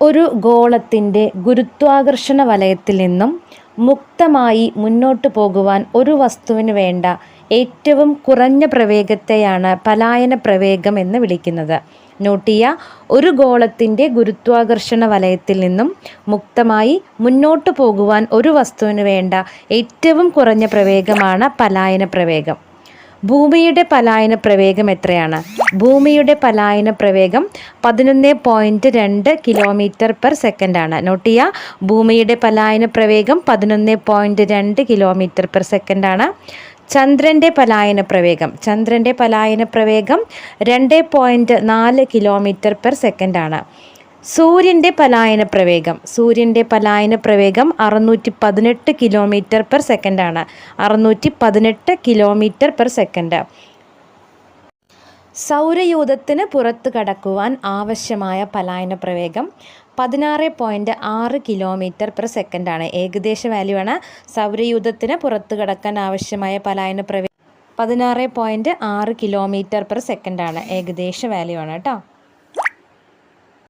ഒരു ഗോളത്തിൻ്റെ ഗുരുത്വാകർഷണ വലയത്തിൽ നിന്നും മുക്തമായി മുന്നോട്ട് പോകുവാൻ ഒരു വസ്തുവിന് വേണ്ട ഏറ്റവും കുറഞ്ഞ പ്രവേഗത്തെയാണ് പലായന പ്രവേഗം എന്ന് വിളിക്കുന്നത്. നോട്ട് ചെയ്യുക, ഒരു ഗോളത്തിൻ്റെ ഗുരുത്വാകർഷണ വലയത്തിൽ നിന്നും മുക്തമായി മുന്നോട്ട് പോകുവാൻ ഒരു വസ്തുവിന് വേണ്ട ഏറ്റവും കുറഞ്ഞ പ്രവേഗമാണ് പലായന പ്രവേഗം. ഭൂമിയുടെ പലായന പ്രവേഗം എത്രയാണ്? ഭൂമിയുടെ പലായന പ്രവേഗം 11.2 km/s ആണ്. നോട്ട് ചെയ്യുക, ഭൂമിയുടെ പലായന പ്രവേഗം 11.2 km/s ആണ്. ചന്ദ്രൻ്റെ പലായന പ്രവേഗം 2.4 km/s ആണ്. സൂര്യൻ്റെ പലായന പ്രവേഗം 618 km/s ആണ്. 618 km/s. സൗരയൂഥത്തിന് പുറത്ത് കടക്കുവാൻ ആവശ്യമായ പലായന പ്രവേഗം 16.6 km/s ആണ്. ഏകദേശ വാല്യൂ ആണ്. സൗരയൂഥത്തിന് പുറത്ത് കടക്കാൻ ആവശ്യമായ പലായന പ്രവേഗം 16.6 km/s ആണ്. ഏകദേശ വാല്യൂ ആണ് കേട്ടോ.